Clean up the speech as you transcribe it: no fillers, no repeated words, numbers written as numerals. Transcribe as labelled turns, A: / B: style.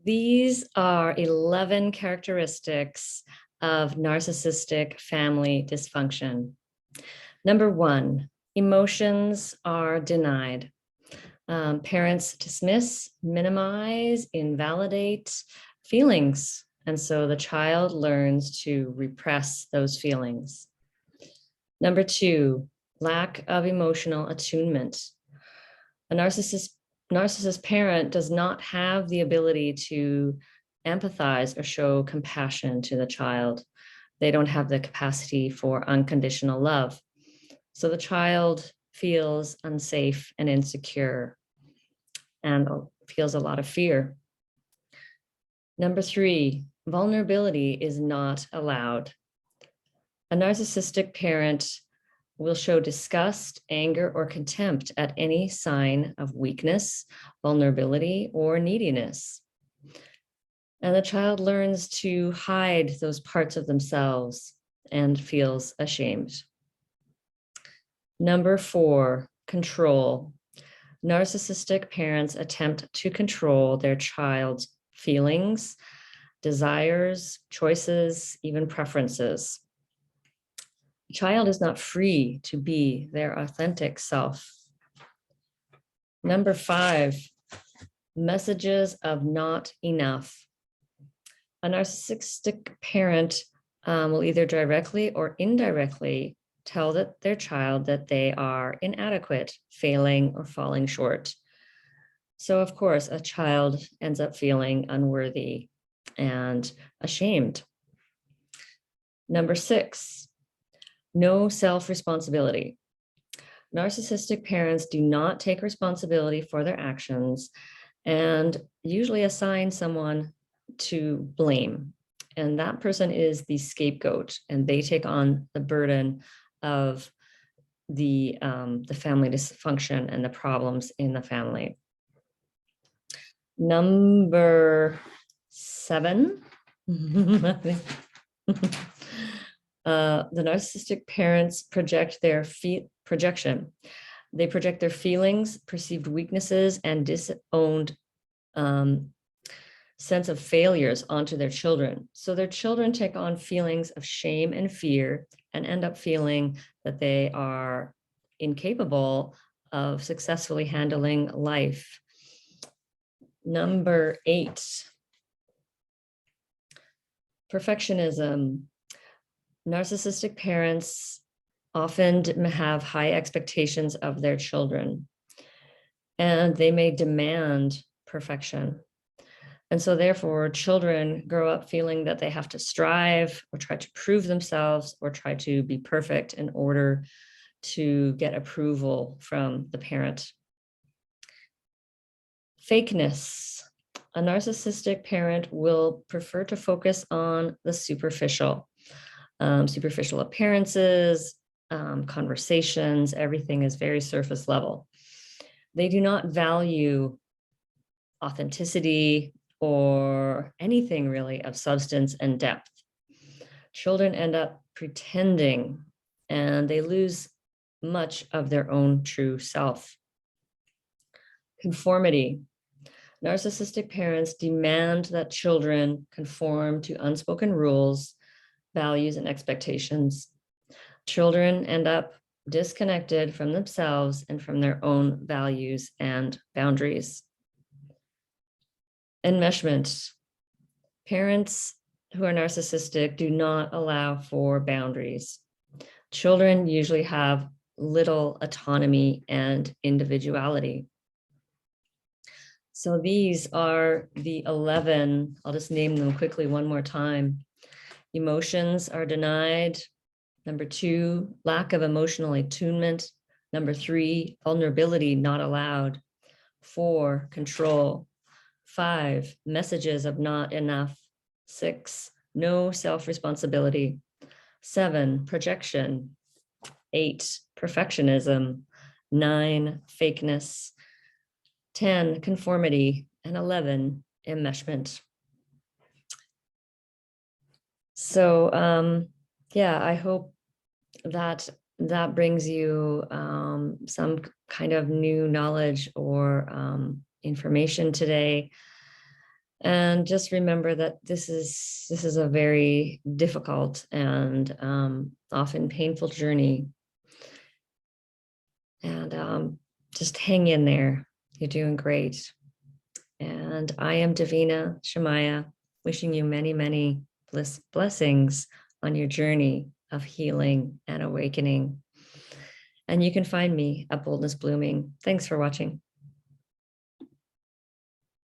A: These are 11 characteristics of narcissistic family dysfunction. Number 1, emotions are denied. Parents dismiss, minimize, invalidate feelings. And so the child learns to repress those feelings. Number 2, lack of emotional attunement. A narcissist parent does not have the ability to empathize or show compassion to the child. They don't have the capacity for unconditional love. So the child feels unsafe and insecure and feels a lot of fear. Number 3, vulnerability is not allowed. A narcissistic parent will show disgust, anger, or contempt at any sign of weakness, vulnerability, or neediness. And the child learns to hide those parts of themselves and feels ashamed. Number 4, control. Narcissistic parents attempt to control their child's feelings, desires, choices, even preferences. The child is not free to be their authentic self. Number 5, messages of not enough. A narcissistic parent will either directly or indirectly tell their child that they are inadequate, failing, or falling short. So, of course, a child ends up feeling unworthy and ashamed. Number 6, no self-responsibility. Narcissistic parents do not take responsibility for their actions and usually assign someone to blame. And that person is the scapegoat, and they take on the burden of the family dysfunction and the problems in the family. Number 7, the narcissistic parents project their projection. They project their feelings, perceived weaknesses, and disowned sense of failures onto their children. So their children take on feelings of shame and fear and end up feeling that they are incapable of successfully handling life. Number 8, perfectionism. Narcissistic parents often have high expectations of their children, and they may demand perfection. And so therefore, children grow up feeling that they have to strive or try to prove themselves or try to be perfect in order to get approval from the parent. Fakeness. A narcissistic parent will prefer to focus on the superficial. Superficial appearances, conversations, everything is very surface level. They do not value authenticity or anything really of substance and depth. Children end up pretending, and they lose much of their own true self. Conformity. Narcissistic parents demand that children conform to unspoken rules, values, and expectations. Children end up disconnected from themselves and from their own values and boundaries. Enmeshment. Parents who are narcissistic do not allow for boundaries. Children usually have little autonomy and individuality. So these are the 11, I'll just name them quickly one more time. Emotions are denied. Number 2, lack of emotional attunement. Number 3, vulnerability not allowed. 4, control. 5, messages of not enough. 6, no self-responsibility. 7, projection. 8, perfectionism. 9, fakeness. 10, conformity. And 11, enmeshment. So yeah, I hope that brings you some kind of new knowledge or information today. And just remember that this is a very difficult and often painful journey. And just hang in there. You're doing great. And I am Davina Shemaya, wishing you many, many blessings on your journey of healing and awakening. And you can find me at Boldness Blooming. Thanks for watching.